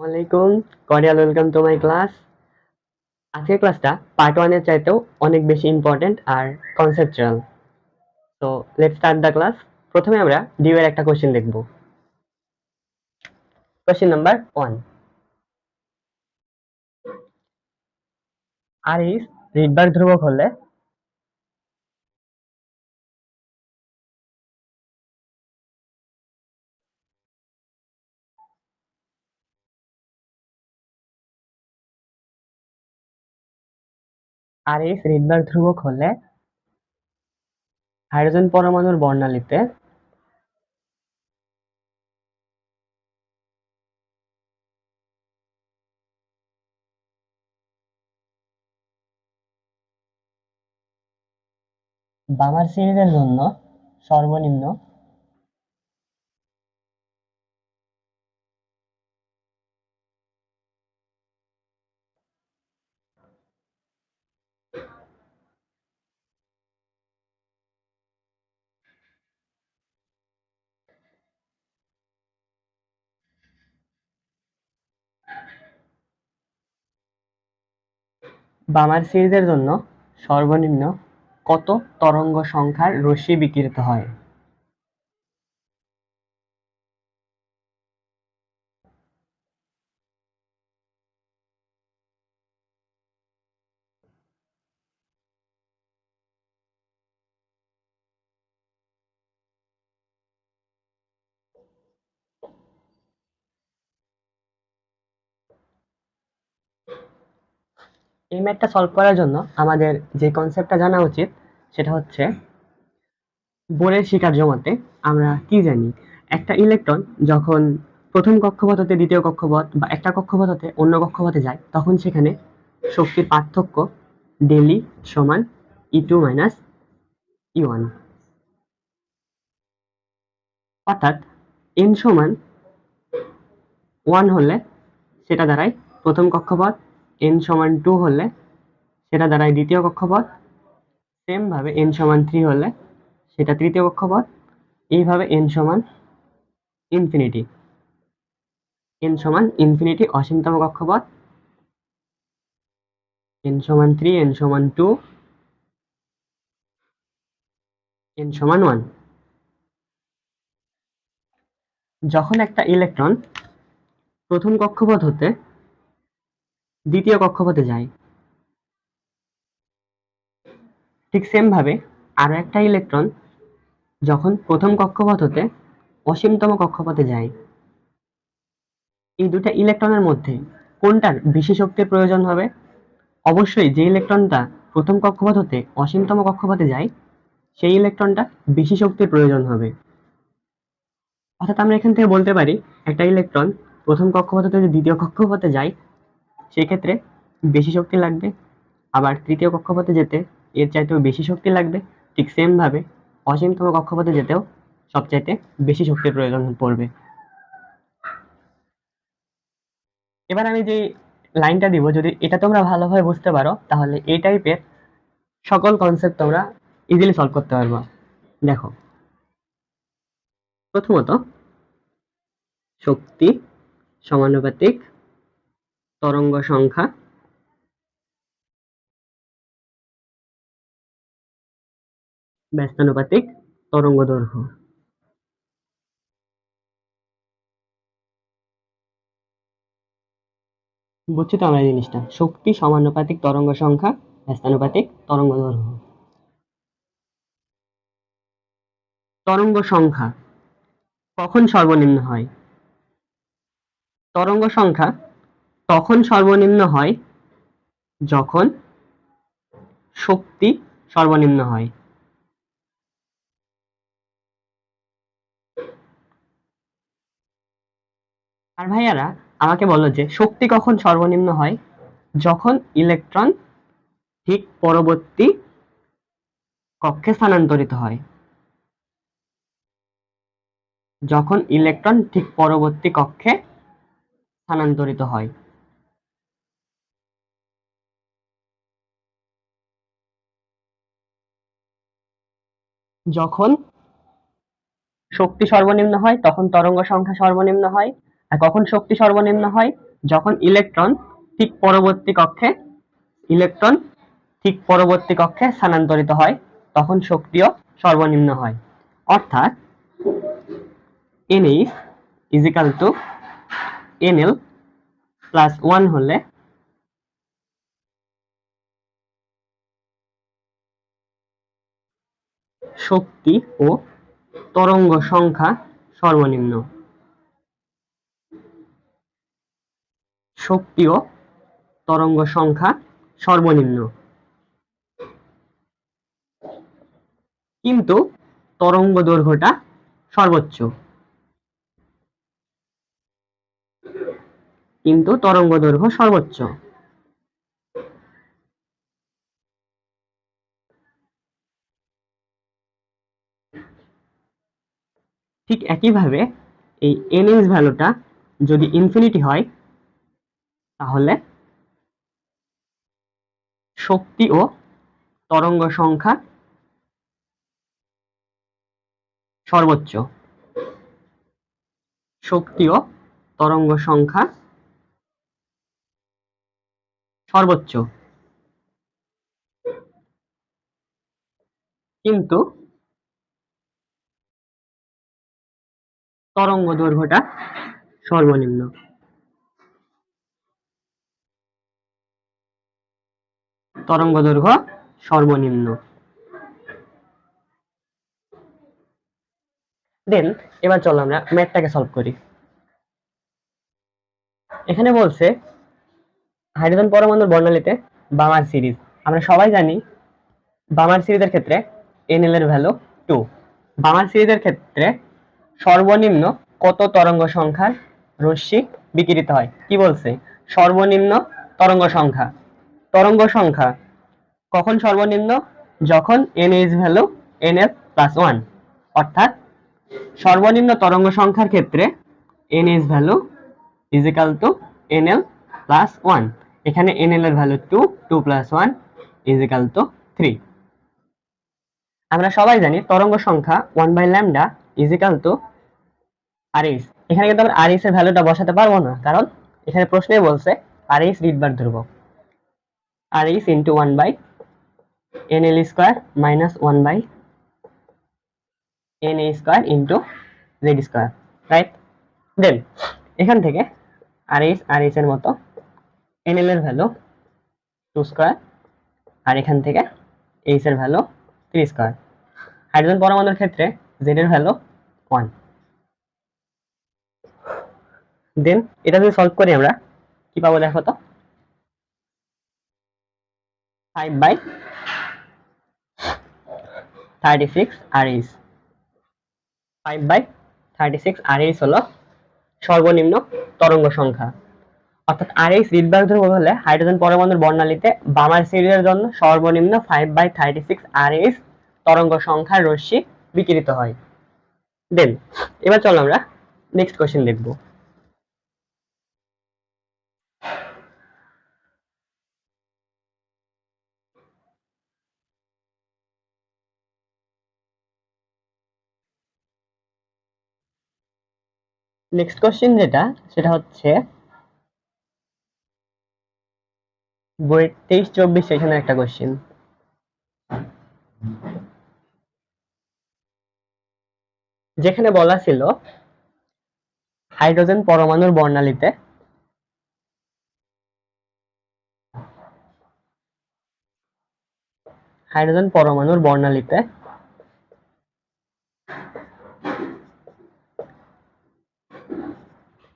ওয়ালাইকুম, cordial welcome to my class. আজকের ক্লাসটা পার্ট 1 এর চাইতেও অনেক বেশি ইম্পর্টেন্ট আর কনসেপচুয়াল। তো লেটস স্টার্ট দ্য ক্লাস। প্রথমে আমরা ডিউ এর একটা কোশ্চেন দেখব। Question number 1, R is Rydberg ধ্রুবক হলে হাইড্রোজেন পরমাণুর বর্ণালীতে বামার সিরিজের জন্য সর্বনিম্ন বামার সিরিজের জন্য সর্বনিম্ন কত তরঙ্গ সংখ্যার রশ্মি বিকিরিত হয়? এই ম্যাথটা সলভ করার জন্য আমাদের যে কনসেপ্টটা জানা উচিত সেটা হচ্ছে বোরের শিকার জমাতে আমরা কি জানি। একটা ইলেকট্রন যখন প্রথম কক্ষপথ হতে দ্বিতীয় কক্ষপথ বা একটা কক্ষপথ হতে অন্য কক্ষপথে যায় তখন সেখানে শক্তির পার্থক্য ডেলি সমান E2 মাইনাস E1, অর্থাৎ n সমান 1 হলে সেটা দাঁড়ায় প্রথম কক্ষপথ, n সমান 2 হলে সেটা দাঁড়ায় দ্বিতীয় কক্ষপথ, সেম ভাবে n সমান 3 হলে সেটা তৃতীয় কক্ষপথ, এইভাবে n সমান ইনফিনিটি, n সমান ইনফিনিটি অসীমতম কক্ষপথ, n সমান 3, n সমান 2, n সমান 1। যখন একটা ইলেকট্রন প্রথম কক্ষপথ হতে দ্বিতীয় কক্ষপথে যায় ঠিক সেম ভাবে আরো একটা ইলেকট্রন যখন প্রথম কক্ষপথ হতে অসীমতম কক্ষপথে যায়, এই দুটা ইলেকট্রনের মধ্যে কোনটার বেশি শক্তির প্রয়োজন হবে? অবশ্যই যে ইলেকট্রনটা প্রথম কক্ষপথ হতে অসীমতম কক্ষপথে যায় সেই ইলেকট্রনটা বেশি শক্তির প্রয়োজন হবে। অর্থাৎ আমরা এখান থেকে বলতে পারি একটা ইলেকট্রন প্রথম কক্ষপথ থেকে দ্বিতীয় কক্ষপথে যায় সেক্ষেত্রে বেশি শক্তি লাগবে, আবার তৃতীয় কক্ষপথে যেতে এর চাইতেও বেশি শক্তি লাগবে, ঠিক সেম ভাবে অসীমতম কক্ষপথে যেতেও সবচাইতে বেশি শক্তির প্রয়োজন পড়বে। এবার আমি যে লাইনটা দিব যদি এটা তোমরা ভালোভাবে বুঝতে পারো তাহলে এই টাইপের সকল কনসেপ্ট তোমরা ইজিলি সলভ করতে পারবে। দেখো, প্রথমত শক্তি সমানুপাতিক তরঙ্গ সংখ্যা ব্যস্তানুপাতিক তরঙ্গ দৈর্ঘ্য। বুঝছি তো আমরা এই জিনিসটা, শক্তি সমানুপাতিক তরঙ্গ সংখ্যা ব্যস্তানুপাতিক তরঙ্গ দৈর্ঘ্য। তরঙ্গ সংখ্যা কখন সর্বনিম্ন হয়? তরঙ্গ সংখ্যা তখন সর্বনিম্ন হয় যখন শক্তি সর্বনিম্ন হয়। আর ভাইয়ারা আমাকে বলো যে শক্তি কখন সর্বনিম্ন হয়? যখন ইলেকট্রন ঠিক পরবর্তী কক্ষে স্থানান্তরিত হয়। যখন ইলেকট্রন ঠিক পরবর্তী কক্ষে স্থানান্তরিত হয়। যখন শক্তি সর্বনিম্ন হয় তখন তরঙ্গ সংখ্যা সর্বনিম্ন হয়। আর কখন শক্তি সর্বনিম্ন হয়? যখন ইলেকট্রন ঠিক পরবর্তী কক্ষে স্থানান্তরিত হয় তখন শক্তিও সর্বনিম্ন হয়। অর্থাৎ NH = NL + 1 হলে শক্তি ও তরঙ্গ সংখ্যা সর্বনিম্ন। শক্তি ও তরঙ্গ সংখ্যা সর্বনিম্ন, কিন্তু তরঙ্গ দৈর্ঘ্যটা সর্বোচ্চ। ঠিক একইভাবে এই NH ভ্যালুটা যদি ইনফিনিটি হয় তাহলে শক্তি ও তরঙ্গ সংখ্যা সর্বোচ্চ। শক্তি ও তরঙ্গ সংখ্যা সর্বোচ্চ, কিন্তু তরঙ্গ দৈর্ঘ্যটা সর্বনিম্ন। তরঙ্গ দৈর্ঘ্য সর্বনিম্ন। দেন এবার চলো আমরা ম্যাথটাকে সলভ করি। এখানে বলছে হাইড্রোজেন পরমাণুর বর্ণালীতে বামার সিরিজ। আমরা সবাই জানি বামার সিরিজের ক্ষেত্রে NL এর ভ্যালু 2। বামার সিরিজের ক্ষেত্রে সর্বনিম্ন কত তরঙ্গ সংখ্যার রশ্মি বিকিরিত হয়? কি বলছে? সর্বনিম্ন তরঙ্গ সংখ্যা। তরঙ্গ সংখ্যা কখন সর্বনিম্ন? যখন NH ভ্যালু NL + 1। অর্থাৎ সর্বনিম্ন তরঙ্গ সংখ্যার ক্ষেত্রে NH ভ্যালু = NL + 1। এখানে NL এর ভ্যালু 2, 2 + 1 = 3। আমরা সবাই জানি তরঙ্গ সংখ্যা 1/λ = RH। এখানে কিন্তু আমরা RH এর ভ্যালুটা বসাতে পারবো না, কারণ এখানে প্রশ্নেই বলছে RH রিডবার ধ্রুবক। RH × 1/NL² - 1/Na² × Z², right? দেন এখান থেকে RH এর মতো NL এর ভ্যালু 2², আর এখান থেকে H এর ভ্যালু 3²। হাইড্রোজেন পরমাণুর ক্ষেত্রে Z এর ভ্যালু 1। দেন এটা যদি সলভ করি আমরা কি পাবো দেখো তো। 5/36 RH। 5/36 RH হলো সর্বনিম্ন তরঙ্গ সংখ্যা। অর্থাৎ RH রিডবার ধ্রুবক হলে হাইড্রোজেন পরমাণুর বর্ণালীতে বামার সিরিজের জন্য সর্বনিম্ন 5/36 RH তরঙ্গ সংখ্যার রশ্মি বিকিরিত হয়। দেন এবার চলো আমরা নেক্সট কোশ্চেন দেখব। নেক্সট কোশ্চেন সেটা হচ্ছে বই 23-24 সেশনের একটা কোশ্চেন। যেখানে বলা ছিল হাইড্রোজেন পরমাণুর বর্ণালীতে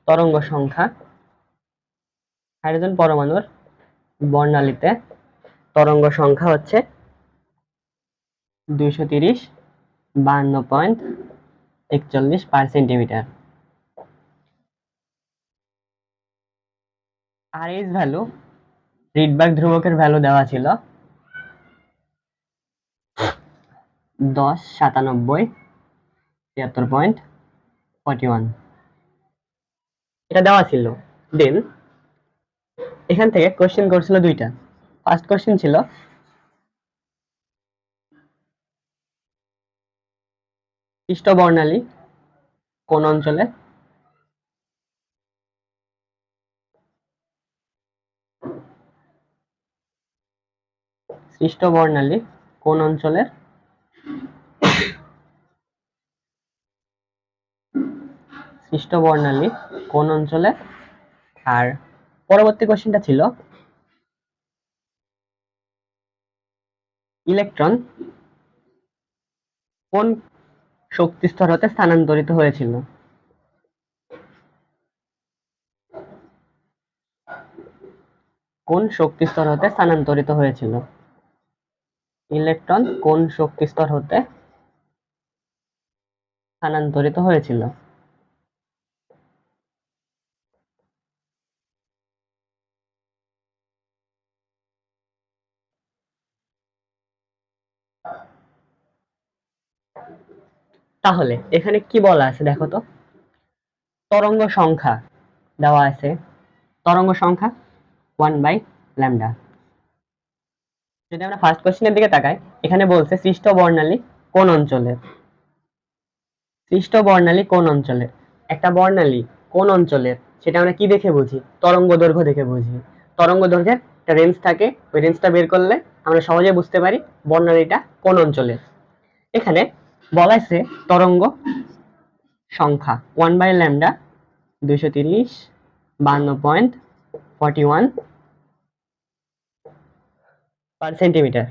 তরঙ্গ সংখ্যা হাইড্রোজেন পরমাণুর বর্ণালীতে তরঙ্গ সংখ্যা হচ্ছে 230 52.41/সেন্টিমিটার। আর এইচ ভ্যালু রিডবার্গ ধ্রুবকের ভ্যালু দেওয়া ছিল 10, 97, 73.41। এটা দেওয়া ছিল। দেন এখান থেকে কোশ্চেন করছিল দুইটা। ফার্স্ট কোশ্চেন ছিল পৃষ্ঠ বর্ণালী কোন অঞ্চলে সৃষ্ট বর্ণালী কোন অঞ্চলের? সৃষ্ট বর্ণালী কোন অঞ্চলে? আর পরবর্তী কোশ্চেনটা ছিল ইলেকট্রন কোন শক্তি স্তর হতে স্থানান্তরিত হয়েছিল? কোন শক্তি স্তর হতে স্থানান্তরিত হয়েছিল? ইলেকট্রন কোন শক্তি স্তর হতে স্থানান্তরিত হয়েছিল? তাহলে এখানে কি বলা আছে দেখো তো, তরঙ্গ সংখ্যা দেওয়া আছে, তরঙ্গ সংখ্যা 1/λ। যদি আমরা ফার্স্ট কোশ্চেনের দিকে তাকাই, এখানে বলছে সৃষ্ট বর্ণালী কোন অঞ্চলের? সৃষ্ট বর্ণালী কোন অঞ্চলের? একটা বর্ণালী কোন অঞ্চলের সেটা আমরা কি দেখে বুঝি? তরঙ্গ দৈর্ঘ্য দেখে বুঝি। তরঙ্গ দৈর্ঘ্যের একটা রেঞ্জ থাকে, ওই রেঞ্জটা বের করলে আমরা সহজে বুঝতে পারি বর্ণালীটা কোন অঞ্চলের। এখানে বলা আছে তরঙ্গ সংখ্যা 1/λ 230 52.41 পার সেন্টিমিটার।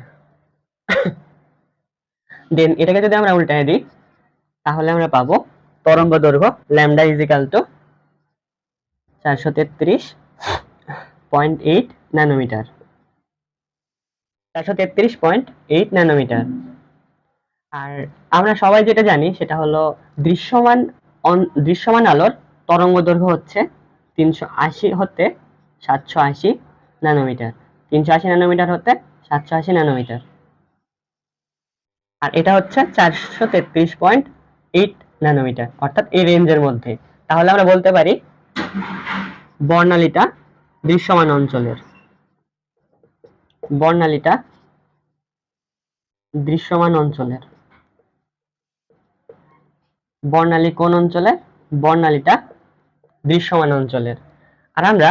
দেন এটাকে যদি আমরা উল্টায় দিই তাহলে আমরা পাবো তরঙ্গ দৈর্ঘ্য lambda is equal to 433.8 nanometre. 433.8 nanometre. আর আমরা সবাই যেটা জানি সেটা হলো দৃশ্যমান দৃশ্যমান আলোর তরঙ্গ দৈর্ঘ্য হচ্ছে 380 হতে 780 ন্যানোমিটার। 380 ন্যানোমিটার হতে 780 ন্যানোমিটার। আর এটা হচ্ছে 433.8 ন্যানোমিটার, অর্থাৎ এই রেঞ্জের মধ্যে। তাহলে আমরা বলতে পারি বর্ণালীটা দৃশ্যমান অঞ্চলের। বর্ণালীটা দৃশ্যমান অঞ্চলের। বর্ণালী কোন অঞ্চলে? বর্ণালীটা দৃশ্যমান অঞ্চলের। আর আমরা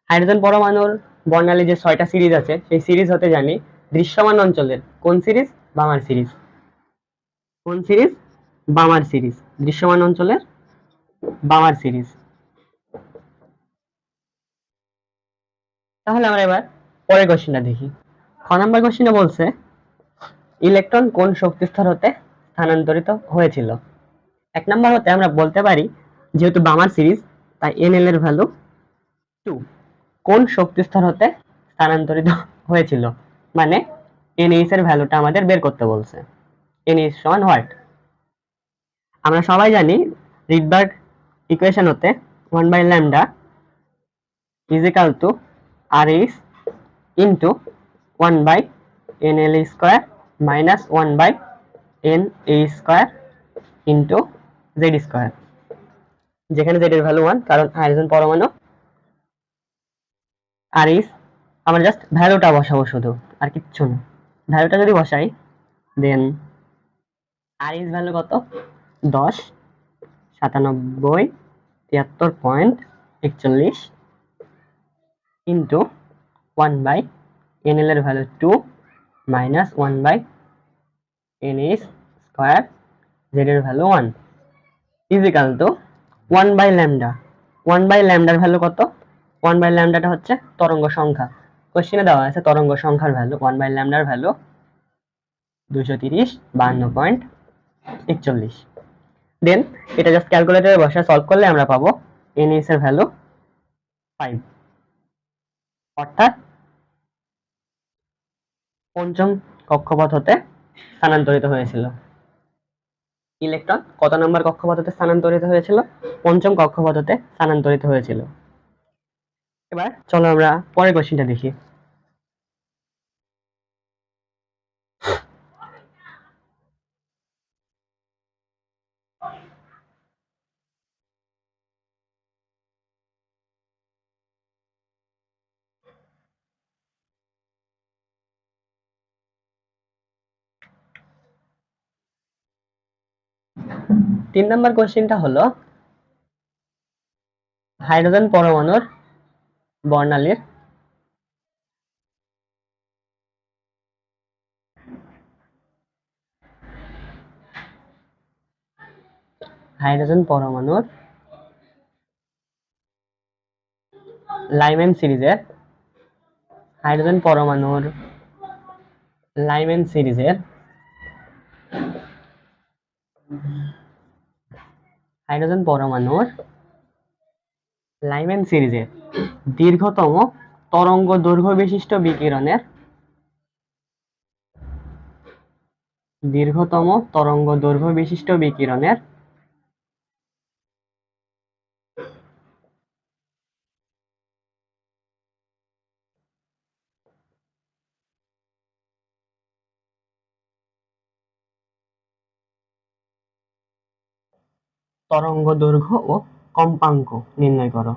হাইড্রোজেন পরমাণুর বর্ণালী যে 6টা সিরিজ আছে সেই সিরিজ হতে জানি দৃশ্যমান অঞ্চলের কোন সিরিজ? বামার সিরিজ। কোন সিরিজ? বামার সিরিজ। দৃশ্যমান অঞ্চলের বামার সিরিজ। তাহলে আমরা এবার পরের কোশ্চেনটা দেখি। খ নাম্বার কোশ্চেনে বলছে ইলেকট্রন কোন শক্তি স্তর হতে স্থানান্তরিত হয়েছিল? এক নাম্বার হতে আমরা বলতে পারি যেহেতু বামার সিরিজ তাই NL এর ভ্যালু 2। কোন শক্তি স্তর হতে স্থানান্তরিত হয়েছিল মানে NH এর ভ্যালুটা আমাদের বের করতে বলছে। NH সমান হোয়াট? আমরা সবাই জানি রিডবার্গ ইকুয়েশন হতে 1/λ is equal to RH into 1/NL square minus 1/NA square into Z square, যেখানে Z এর ভ্যালু 1 কারণ হাইড্রোজেন পরমাণু। আর ইস আমরা জাস্ট ভ্যালুটা বসাবো শুধু, আর কিচ্ছু না। ভ্যালুটা যদি বসাই দেন আর ইস ভ্যালু কত? 10 97 73.41 ইন্টু 1/NL এর value 2 minus 1/NA square, Z এর value 1 is equal to 1/λ। 1/λ value কত? 1/λটা হচ্ছে তরঙ্গ সংখ্যা। কোশ্চেনে দেওয়া আছে তরঙ্গ সংখ্যার ভ্যালু 1/λ ভ্যালু 230 52.41। দেন এটা জাস্ট ক্যালকুলেটরে বসে সলভ করলে আমরা পাবো NH এর ভ্যালু 5, অর্থাৎ পঞ্চম কক্ষপথ হতে স্থানান্তরিত হয়েছিল। ইলেকট্রন কত নম্বর কক্ষপথ হতে স্থানান্তরিত হয়েছিল? পঞ্চম কক্ষপথ হতে স্থানান্তরিত হয়েছিল। এবার চলো আমরা পরের কোশ্চেনটা দেখি। তিন নম্বর কোশ্চেনটা হলো হাইড্রোজেন পরমাণুর বর্ণালীর হাইড্রোজেন পরমাণুর লাইম্যান সিরিজের হাইড্রোজেন পরমাণুর লাইম্যান সিরিজের হাইড্রোজেন পরমাণুর লাইম্যান সিরিজের দীর্ঘতম তরঙ্গ দৈর্ঘ্য বিশিষ্ট বিকিরণের দীর্ঘতম তরঙ্গ দৈর্ঘ্য বিশিষ্ট বিকিরণের তরঙ্গ দৈর্ঘ্য ও কম্পাঙ্ক নির্ণয় করো।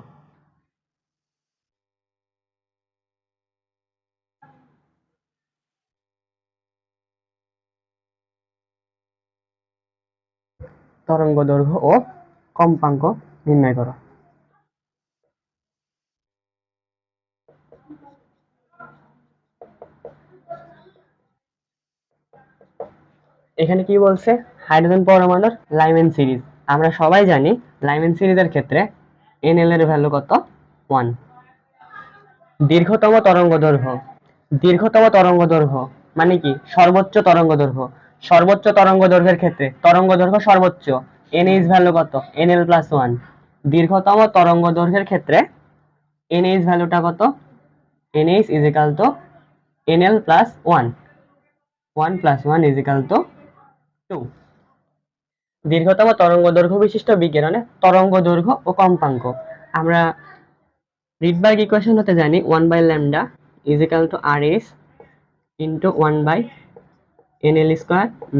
তরঙ্গ দৈর্ঘ্য ও কম্পাঙ্ক নির্ণয় করো। এখানে কি বলছে? হাইড্রোজেন পরমাণুর লাইম্যান সিরিজ। আমরা সবাই জানি লাইম্যান সিরিজের ক্ষেত্রে NL এর ভ্যালু কত? 1। দীর্ঘতম তরঙ্গ দৈর্ঘ্য, দীর্ঘতম তরঙ্গ দৈর্ঘ্য মানে কি? সর্বোচ্চ তরঙ্গ দৈর্ঘ্য। সর্বোচ্চ তরঙ্গ দৈর্ঘ্যের ক্ষেত্রে তরঙ্গ দৈর্ঘ্য সর্বোচ্চ, NH ভ্যালু কত? NL+1। দীর্ঘতম তরঙ্গ দৈর্ঘ্যের ক্ষেত্রে NH ভ্যালুটা কত? NH is equal to NL+1। 1 + 1 is equal to 2। দীর্ঘতম তরঙ্গ দৈর্ঘ্য বিশিষ্ট বিকিরণে তরঙ্গ দৈর্ঘ্য ও কম্পাঙ্ক আমরা রিডবার্গ ইকুয়েশন হতে জানি 1/λ is equal to RS into 1/NL²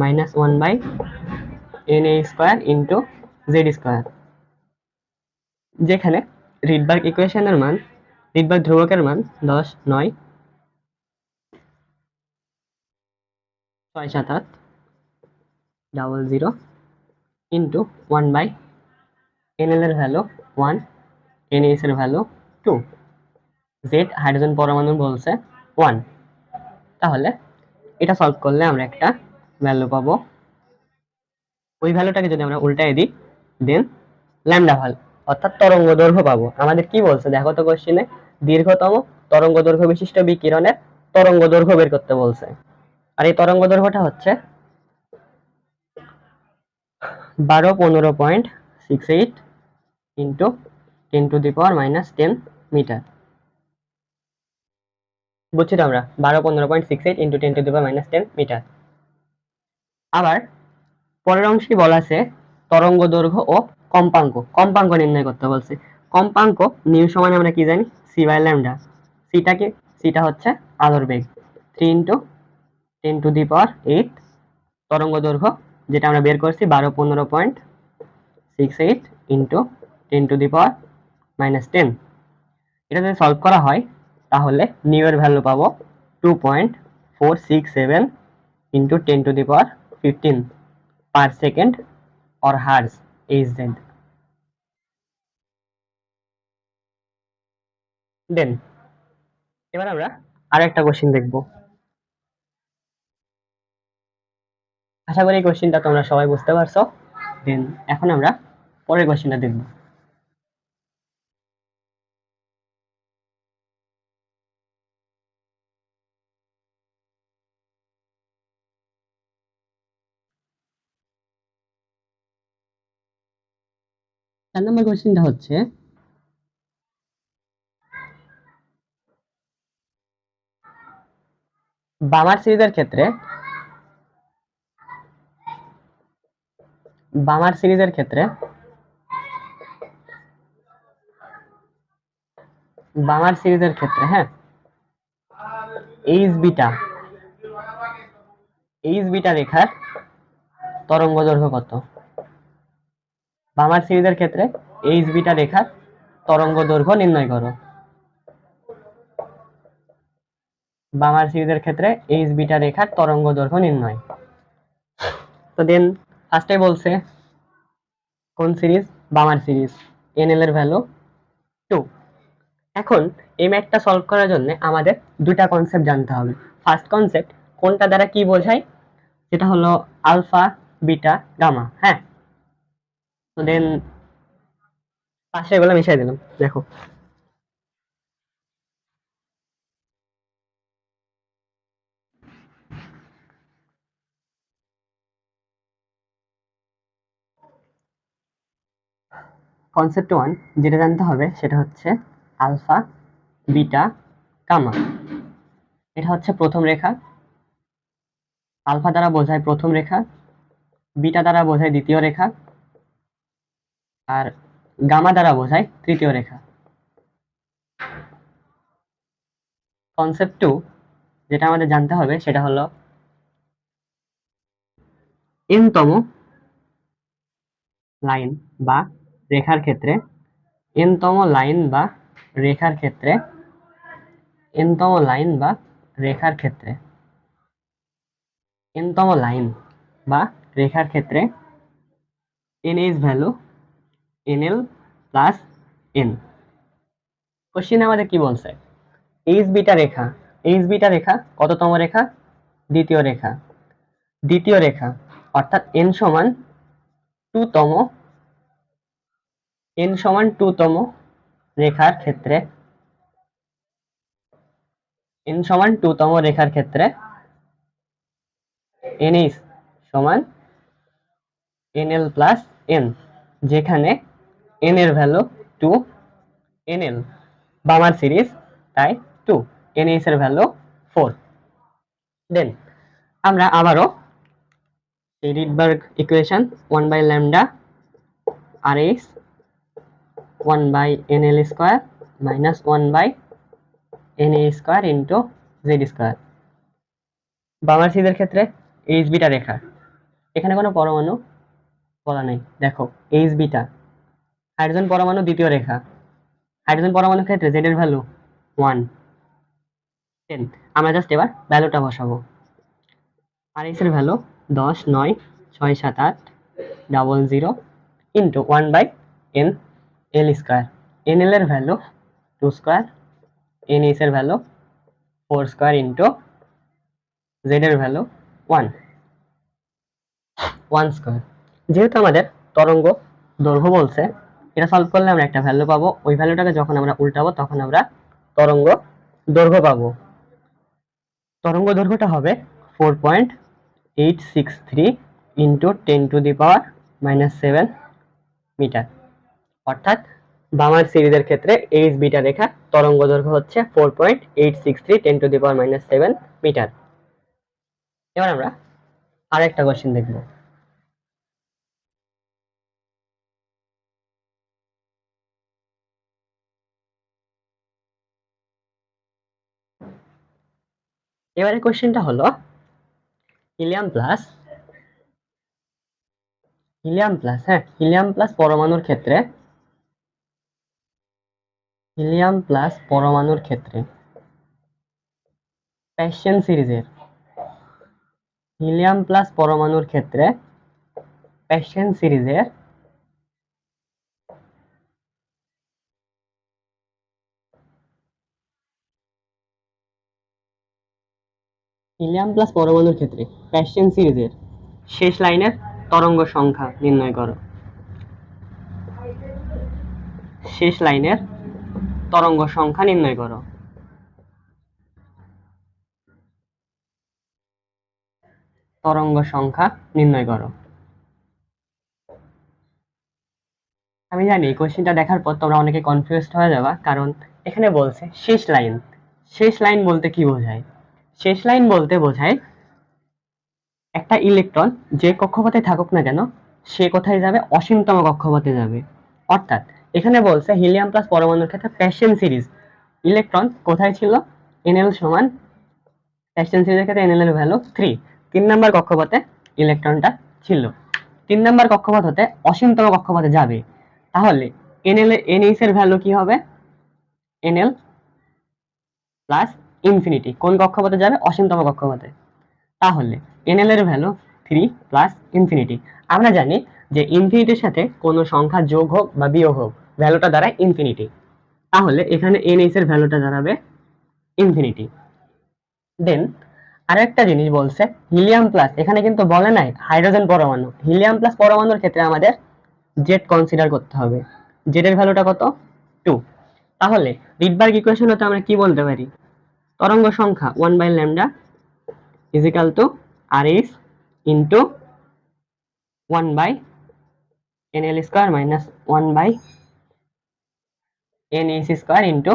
minus 1/NA² into Z², যেখানে রিডবার্গ ইকুয়েশনের মান, রিডবার্গ ধ্রুবকের মান 10, 9, 6, 7, 8, 0, into 1/NL এর ভ্যালু 1, NH এর ভ্যালু 2, Z হাইড্রোজেন পরমাণু বলছে 1। তাহলে এটা সলভ করলে আমরা একটা ভ্যালু পাবো। ওই ভ্যালুটাকে যদি আমরা উল্টাই দিই দেন ল্যামডা ভ্যালু অর্থাৎ তরঙ্গ দৈর্ঘ্য পাবো। আমাদের কি বলছে দেখো তো কোশ্চেনে, দীর্ঘতম তরঙ্গ দৈর্ঘ্য বিশিষ্ট বিকিরণের তরঙ্গ দৈর্ঘ্য বের করতে বলছে। আর এই তরঙ্গ দৈর্ঘ্যটা হচ্ছে 1215.68 ইন্টু 10⁻⁻10 মিটার। বুঝছি তো আমরা 1215.68 ইন্টু 10⁻⁻10 মিটার। আবার পরের অংশে বলা আছে তরঙ্গ দৈর্ঘ্য ও কম্পাঙ্ক, কম্পাঙ্ক নির্ণয় করতে বলছে। কম্পাঙ্ক নিউ সমান আমরা কি জানি? c/λ। সিটাকে, সিটা হচ্ছে আলোর বেগ, 3 ইন্টু 10⁸ তরঙ্গ দৈর্ঘ্য যেটা আমরা বের করছি 1215.68 ইন্টু 10⁻⁻10। এটা যদি সলভ করা হয় তাহলে নিউ এর ভ্যালু পাবো 2.467 into 10⁻15 per second or hertz HZ। দেন এবার আমরা আরেকটা কোশ্চেন দেখব। আশা করি এই কোশ্চেনটা তোমরা সবাই বুঝতে পারছো। দেন এখন আমরা পরের কোশ্চেনটা দেখব। চার নম্বর কোশ্চেনটা হচ্ছে বামার সিরিজের ক্ষেত্রে হ্যাঁ এইচ বিটা রেখার তরঙ্গ দৈর্ঘ্য কত? বামার সিরিজের ক্ষেত্রে এইচ বিটা রেখার তরঙ্গ দৈর্ঘ্য নির্ণয় করো। বামার সিরিজের ক্ষেত্রে এইচ বিটা রেখার তরঙ্গ দৈর্ঘ্য নির্ণয়। তো দেন ফার্স্টে বলছে কোন সিরিজ? বামার সিরিজ, NL এর ভ্যালু 2। এখন এই ম্যাথটা সলভ করার জন্য আমাদের দুটা কনসেপ্ট জানতে হবে। ফার্স্ট কনসেপ্ট কোনটা দ্বারা কি বোঝায়, সেটা হলো আলফা, বিটা, গামা। হ্যাঁ, তো দেন পাশে এগুলো মিশাই দিলাম, দেখো কনসেপ্ট 1 যেটা জানতে হবে সেটা হচ্ছে আলফা, বিটা, গামা। এটা হচ্ছে প্রথম রেখা, আলফা দ্বারা বোঝায় প্রথম রেখা, বিটা দ্বারা বোঝায় দ্বিতীয় রেখা, আর গামা দ্বারা বোঝায় তৃতীয় রেখা। কনসেপ্ট 2 যেটা আমাদের জানতে হবে সেটা হলো এন-তম লাইন বা রেখার ক্ষেত্রে, এন-তম লাইন বা রেখার ক্ষেত্রে, এন-তম লাইন বা রেখার ক্ষেত্রে, এন-তম লাইন বা রেখার ক্ষেত্রে NH value NL plus N। Question আমাদের কি বলছে, এইচ বিটা রেখা, এইচ বিটা রেখা কততম রেখা? দ্বিতীয় রেখা, দ্বিতীয় রেখা অর্থাৎ n সমান 2তম, n সমান 2তম রেখার ক্ষেত্রে, n সমান 2তম রেখার ক্ষেত্রে NH সমান NL প্লাস N, যেখানে N এর ভ্যালু 2, NL বামার সিরিজ তাই 2, NH এর ভ্যালু 4। দেন আমরা আবারও এই Rydberg equation 1 by lambda RH 1 by NL square minus 1 by NA square into Z square. Balmer সিরিজের ক্ষেত্রে এইচ বিটা রেখা, এখানে কোনো পরমাণু বলা নেই, দেখো এইচ বিটা, হাইড্রোজেন পরমাণু দ্বিতীয় রেখা, হাইড্রোজেন পরমাণুর ক্ষেত্রে জেড এর ভ্যালু 1। দেন আমরা জাস্ট এবার ভ্যালুটা বসাবো, আর এস এর value 10 9 6 7 8 00 into 1 by N L square, N L এর ভ্যালু 2 স্কয়ার, এন এস এর ভ্যালু 4 স্কয়ার ইন্টু জেড এর ভ্যালু 1 স্কয়ার। যেহেতু আমাদের তরঙ্গ দৈর্ঘ্য বলছে, এটা সলভ করলে আমরা একটা ভ্যালু পাবো, ওই ভ্যালুটাকে যখন আমরা উল্টাবো তখন আমরা তরঙ্গ দৈর্ঘ্য পাবো। তরঙ্গ দৈর্ঘ্যটা হবে 4.863 ইন্টু 10⁻⁻7 মিটার, অর্থাৎ বামার সিরিজের ক্ষেত্রে এইচ বিটা রেখা তরঙ্গ দৈর্ঘ্য হচ্ছে 4.863 10⁻⁻7 মিটার। এবার আমরা আরেকটা কোশ্চেন দেখব। এবারে কোশ্চেনটা হলো হিলিয়াম প্লাস, হিলিয়াম প্লাস পরমাণুর ক্ষেত্রে, হিলিয়াম প্লাস পরমাণুর ক্ষেত্রে প্যাশন সিরিজের, হিলিয়াম প্লাস পরমাণুর ক্ষেত্রে প্যাশন সিরিজের হিলিয়াম প্লাস পরমাণুর ক্ষেত্রে প্যাশন সিরিজের শেষ লাইনের তরঙ্গ সংখ্যা নির্ণয় করো। শেষ লাইনের তরঙ্গ সংখ্যা নির্ণয় করো। তরঙ্গ সংখ্যা নির্ণয় করো। আমি জানি এই কোশ্চেনটা দেখার পর তোমরা অনেকে কনফিউজড হয়ে যাবা, কারণ এখানে বলছে শেষ লাইন। শেষ লাইন বলতে কি বোঝায়? শেষ লাইন বলতে বোঝায় একটা ইলেকট্রন যে কক্ষপথে থাকুক না কেন সে কোথায় যাবে? অসীমতম কক্ষপথে যাবে। অর্থাৎ এখানে বলছে হিলিয়াম প্লাস পরমাণুর ক্ষেত্রে প্যাশন সিরিজ ইলেকট্রন কোথায় ছিল? NL সমান, প্যাশন সিরিজের ক্ষেত্রে NL এর ভ্যালু 3, 3 নাম্বার কক্ষপথে ইলেকট্রনটা ছিল। 3 নাম্বার কক্ষপথ হতে অসীমতম কক্ষপথে যাবে, তাহলে NH এর ভ্যালু কি হবে? NL plus infinity. কোন কক্ষপথে যাবে? অসীমতম কক্ষপথে। তাহলে NL এর ভ্যালু 3 প্লাস ইনফিনিটি। আমরা জানি যে ইনফিনিটির সাথে কোনো সংখ্যা যোগ হোক বা বিয়োগ হোক ভ্যালুটা দাঁড়ায় ইনফিনিটি, তাহলে এখানে NH এর ভ্যালুটা দাঁড়াবে ইনফিনিটি। দেন আরেকটা জিনিস বলছে হিলিয়াম প্লাস, এখানে কিন্তু বলে নাই হাইড্রোজেন পরমাণু। হিলিয়াম প্লাস পরমাণুর ক্ষেত্রে আমাদের জেড কনসিডার করতে হবে। জেড এর ভ্যালুটা কত? 2। তাহলে রিডবার্গ ইকুয়েশন হতে আমরা কি বলতে পারি? তরঙ্গ সংখ্যা 1/λ is equal to RS into 1/NL square minus 1/NS square into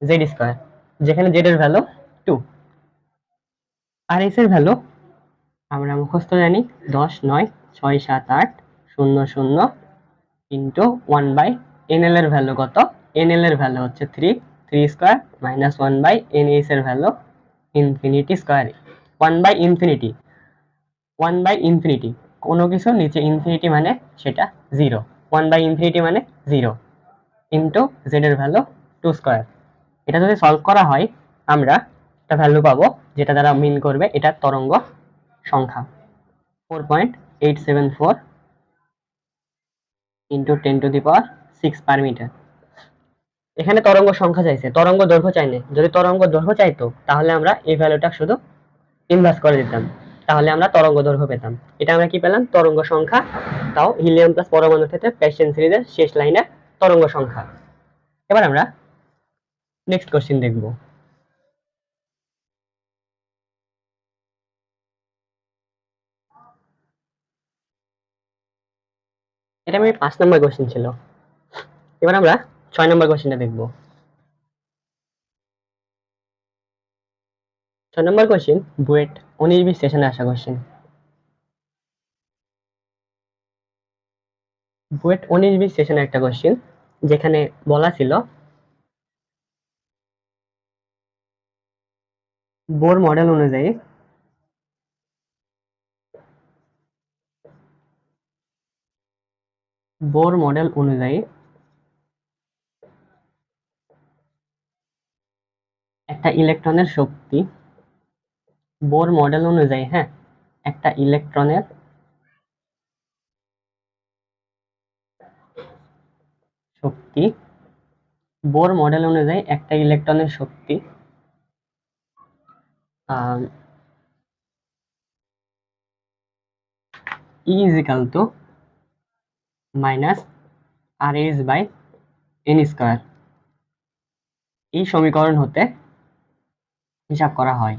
Z square, যেখানে জেড এর ভ্যালু 2 আর এস এর ভ্যালু আমরা মুখস্থ জানি 10 9 6 7 8 0 0 ইন্টু 1/NL এর ভ্যালু কত? NL এর ভ্যালু হচ্ছে 3 স্কয়ার মাইনাস 1/NS এর ভ্যালু ইনফিনিটি স্কয়ার। 1/ইনফিনিটি কোনো কিছু নিচে ইনফিনিটি মানে সেটা 0, 1/ইনফিনিটি মানে 0 ইন্টু জেড এর ভ্যালু 2 স্কয়ার। এটা যদি সলভ করা হয় আমরা একটা ভ্যালু পাবো যেটা দ্বারা মিন করবে এটা তরঙ্গ সংখ্যা 4.874 ইন্টু 10⁶ পার মিটার। এখানে তরঙ্গ সংখ্যা চাইছে, তরঙ্গ দৈর্ঘ্য চাইনি। যদি তরঙ্গ দৈর্ঘ্য চাইতো তাহলে আমরা এই ভ্যালুটা শুধু ইনভার্স করে দিতাম, তাহলে আমরা তরঙ্গ দৈর্ঘ্য পেতাম। এটা আমরা কি পেলাম? তরঙ্গ সংখ্যা, তাও হিলিয়াম প্লাস পরমাণুর ক্ষেত্রে প্যাশন সিরিজের শেষ লাইনে তরঙ্গ সংখ্যা। এবার আমরা নেক্সট কোশ্চেন দেখব। এটা আমি 5 নম্বর কোশ্চেন ছিল। এবার আমরা 6 নম্বর কোশ্চেনটা দেখব। 6 নম্বর কোশ্চেন বুয়েট 19-20 সেশনে আসা কোশ্চেন। বুয়েট 19-20 সেশনের একটা কোশ্চেন, যেখানে বলা ছিল বোর মডেল অনুযায়ী একটা ইলেকট্রনের শক্তি, বোর মডেল অনুযায়ী একটা ইলেকট্রনের শক্তি, বোর মডেল অনুযায়ী একটা ইলেকট্রনের শক্তি E is equal to minus RS by N square, এই সমীকরণ হতে হিসাব করা হয়।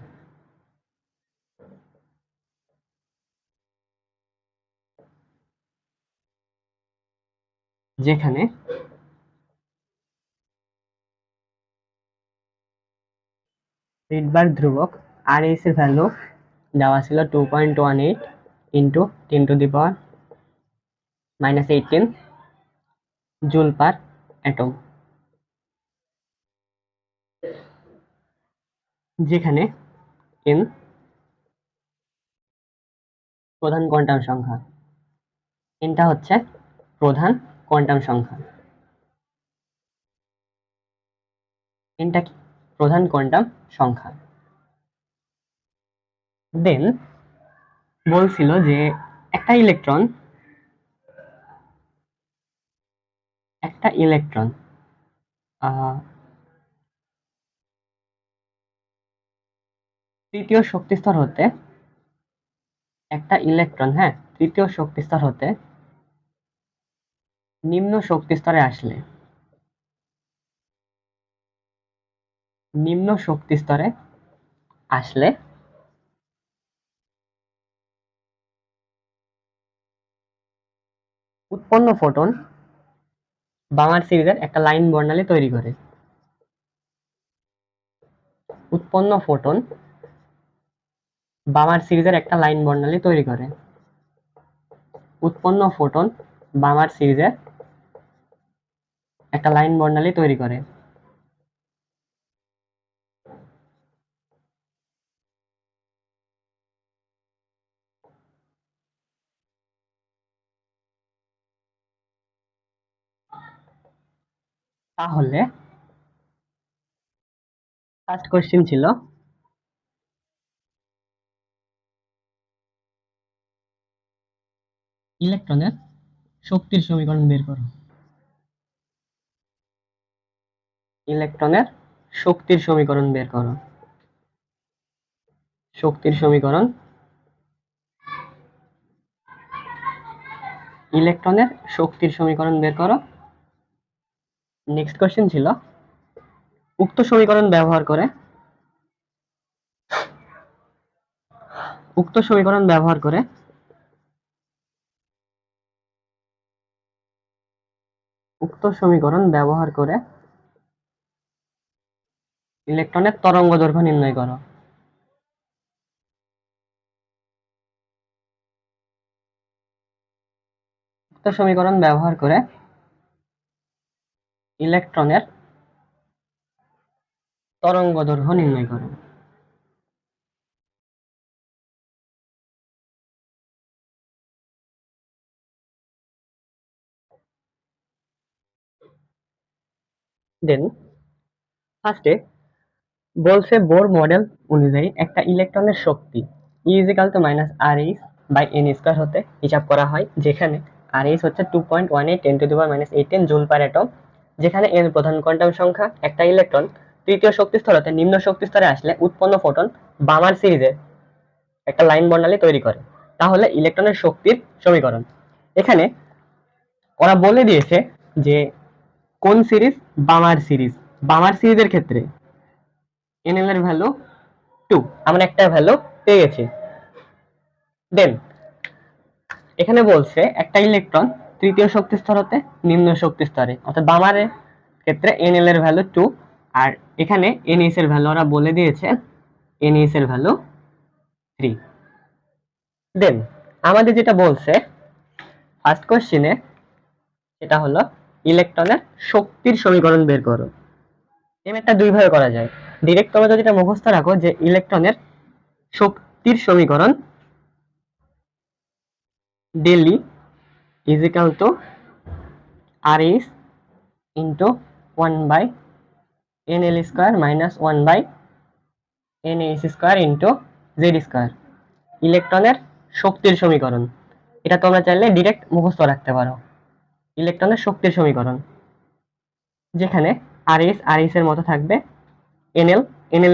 যেখানে রিডবার্গ ধ্রুবক RS এর ভ্যালু দেওয়া ছিল 2.18 ইন্টু 10⁻⁻18 জুল পার অ্যাটম, যেখানে n প্রধান কোয়ান্টাম সংখ্যা, nটা হচ্ছে প্রধান কোয়ান্টাম সংখ্যা, nটা কি? প্রধান কোয়ান্টাম সংখ্যা। দেন বলছিল যে একটা ইলেকট্রন তৃতীয় শক্তিস্তর হতে তৃতীয় শক্তিস্তর হতে নিম্ন শক্তিস্তরে আসলে উৎপন্ন ফোটন বামার সিরিজের একটা লাইন বর্ণালী তৈরি করে। উৎপন্ন ফোটন বামার সিরিজের একটা লাইন বর্ণালী তৈরি করে। উৎপন্ন ফোটন বামার সিরিজের একটা লাইন বর্ণালী তৈরি করে। তাহলে ফার্স্ট কোশ্চেন ছিল ইলেকট্রনের শক্তির সমীকরণ বের করো। ইলেকট্রনের শক্তির সমীকরণ বের করো। শক্তির সমীকরণ ইলেকট্রনের শক্তির সমীকরণ বের করো। নেক্সট কোশ্চেন ছিল উক্ত সমীকরণ ব্যবহার করে উক্ত সমীকরণ ব্যবহার করে উক্ত সমীকরণ ব্যবহার করে ইলেকট্রনের তরঙ্গ দৈর্ঘ্য নির্ণয় করো। উক্ত সমীকরণ ব্যবহার করে ইলেকট্রনের তরঙ্গ দৈর্ঘ্য নির্ণয় করো। দেন ফার্স্টে বলছে বোর মডেল অনুযায়ী একটা ইলেকট্রনের শক্তি E = -RH/n² হতে হিসাব করা হয়, যেখানে RH হচ্ছে 2.18 × 10⁻18 জুল পার অ্যাটম, যেখানে n প্রধান কোয়ান্টাম সংখ্যা। একটা ইলেকট্রন তৃতীয় শক্তি স্তর হতে নিম্ন শক্তি স্তরে আসলে উৎপন্ন ফোটন বামার সিরিজে একটা লাইন বর্ণালী তৈরি করে। তাহলে ইলেকট্রনের শক্তির সমীকরণ এখানে ওরা বলে দিয়েছে যে কোন সিরিজ, বামার সিরিজ। বামার সিরিজের ক্ষেত্রে NL এর ভ্যালু 2, আমরা একটা ভ্যালু পেয়ে গেছি। দেন এখানে বলছে একটা ইলেকট্রন তৃতীয় শক্তি স্তর হতে নিম্ন শক্তি স্তরে, অর্থাৎ বামারের ক্ষেত্রে NL এর ভ্যালু 2, আর এখানে NH এর ভ্যালু ওরা বলে দিয়েছে NH এর ভ্যালু 3। দেন আমাদের যেটা বলছে ফার্স্ট কোশ্চেনে, সেটা হলো ইলেকট্রনের শক্তির সমীকরণ বের করো। এই ম্যাথটা দুই ভাবে করা যায়। ডাইরেক্ট তোমরা যদি এটা মুখস্থ রাখো যে ইলেকট্রনের শক্তির সমীকরণ daily is equal to RH into 1/NL² minus 1/NH² into Z²। ইলেকট্রনের শক্তির সমীকরণ এটা তোমরা চাইলে ডিরেক্ট মুখস্থ রাখতে পারো। ইলেকট্রনের শক্তির সমীকরণ যেখানে RH এর মতো থাকবে, NL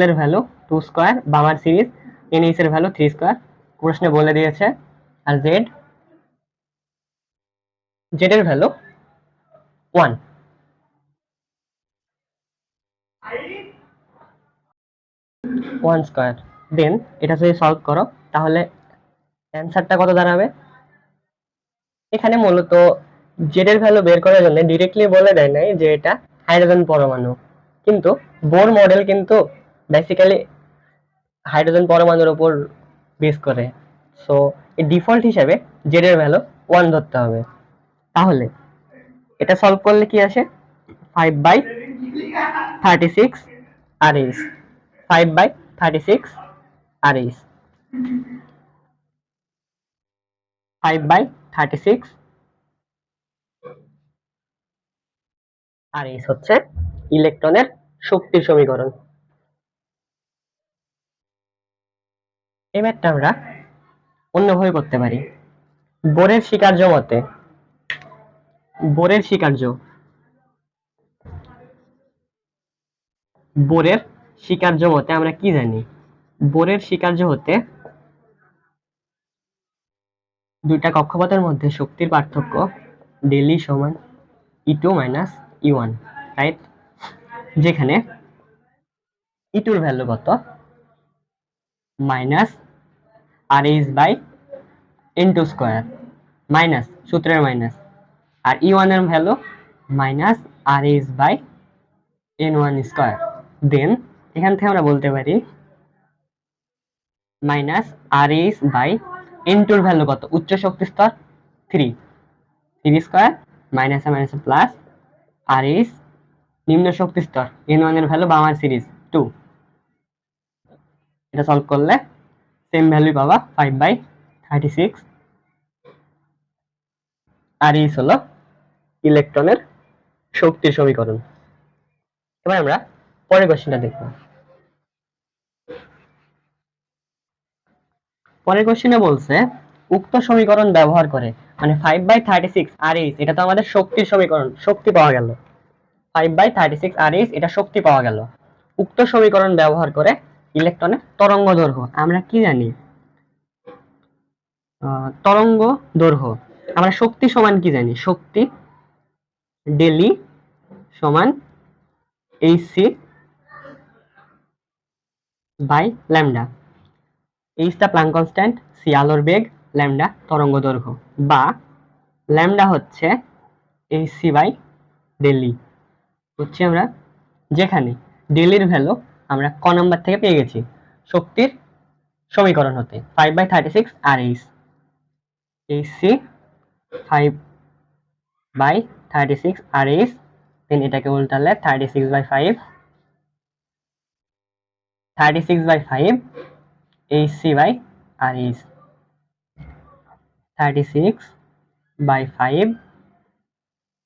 এর ভ্যালু 2² বামার সিরিজ, NH এর ভ্যালু 3² প্রশ্নে বলে দিয়েছে, আর Z এর ভ্যালু 1। দেন এটা যদি সলভ করো তাহলে অ্যান্সারটা কত দাঁড়াবে। এখানে মূলত জেড এর ভ্যালু বের করার জন্য ডিরেক্টলি বলে দেয় নাই যে এটা হাইড্রোজেন পরমাণু, কিন্তু বোর মডেল কিন্তু বেসিক্যালি হাইড্রোজেন পরমাণুর উপর বেস করে। সো এই ডিফল্ট হিসাবে জেড এর ভ্যালু 1 ধরতে হবে। তাহলে এটা সলভ করলে কি আসে, 5/36 RH, 5/36 RH, 5/36 RH হচ্ছে ইলেকট্রনের শক্তির সমীকরণ। এই ম্যাথটা আমরা অন্যভাবে করতে পারি। বোরের স্বীকার্য মতে বোরের স্বীকার্য মতে আমরা কি জানি, বোরের স্বীকার্য হতে দুইটা কক্ষপথের মধ্যে শক্তির পার্থক্য ডেলি সমান E2 মাইনাস E1, রাইট? যেখানে E2 এর ভ্যালু কত, মাইনাস RH/n², মাইনাস সূত্রের মাইনাস, আর E1 এর ভ্যালু মাইনাস RH/n1²। দেন এখান থেকে আমরা বলতে পারি মাইনাস RH/n2 এর ভ্যালু কত, উচ্চ শক্তি স্তর 3 3² মাইনাস মাইনাস প্লাস RH নিম্ন শক্তি স্তর n1 এর ভ্যালু বামার সিরিজ 2। এটা সলভ করলে সেম ভ্যালু পাবা 5/36 RH হলো ইলেকট্রনের শক্তির সমীকরণ। এবার আমরা পরের কোশ্চেনটা দেখব। পরের কোশ্চেনে বলছে উক্ত সমীকরণ ব্যবহার করে, মানে 5/36 RH এটা তো আমাদের শক্তির সমীকরণ, শক্তি পাওয়া গেল। 5/36 RH এটা শক্তি পাওয়া গেল। উক্ত সমীকরণ ব্যবহার করে ইলেকট্রনের তরঙ্গ দৈর্ঘ্য আমরা কি জানি, তরঙ্গ দৈর্ঘ্য আমরা শক্তি সমান কি জানি? শক্তি ডেলি সমান এইচসি বাই ল্যামডা। এইচটা প্লাঙ্ক কনস্ট্যান্ট, সি আলোর বেগ, ল্যামডা তরঙ্গ দৈর্ঘ্য, বা ল্যামডা হচ্ছে এইচসি বাই ডেলি। হচ্ছে আমরা যেখানে ডেলির ভ্যালু আমরা ক নাম্বার থেকে পেয়ে গেছি শক্তির সমীকরণ হতে 5/36 আর এইচসি 5/36 আর এইচ, দেন এটাকে উল্টালে 36/5 HC by R H, 36/5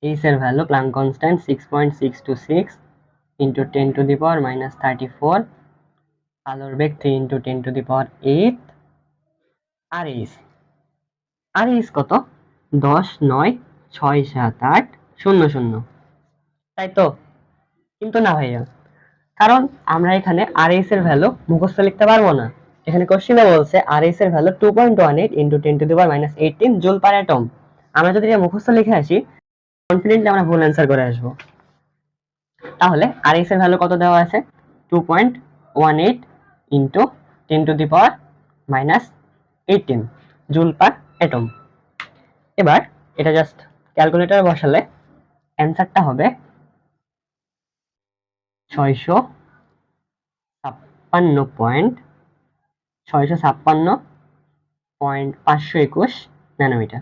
H এর value Planck constant 6.626 into 10 to the power minus 34, আলোর বেগ 3 into 10 to the power 8, R H কত? 10, 9, 6, 7, 8, 0, 0, তাই তো? কিন্তু না ভাইয়া, কারণ আমরা এখানে আর এইচ এর ভ্যালু মুখস্থ লিখতে পারবো না। এখানে কোশ্চেনে বলছে আর এইচ এর value 2.18 into 10 to the power minus 18 joule per atom. আমরা যদি এটা মুখস্থ লিখে আসি, কনফিডেন্টলি আমরা ভুল অ্যান্সার করে আসবো। তাহলে আর এইচ এর ভ্যালু কত দেওয়া আছে? 2.18 into 10 to the power minus 18 joule per atom. এবার এটা জাস্ট ক্যালকুলেটরে বসালে অ্যান্সারটা হবে 656.521 ন্যানোমিটার।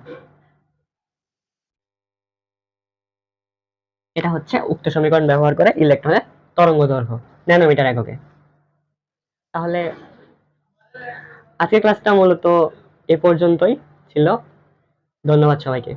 এটা হচ্ছে উক্ত সমীকরণ ব্যবহার করে ইলেকট্রনের তরঙ্গ দৈর্ঘ্য ন্যানোমিটার এককে। তাহলে আজকের ক্লাসটা মূলত এ পর্যন্তই ছিল। ধন্যবাদ সবাইকে।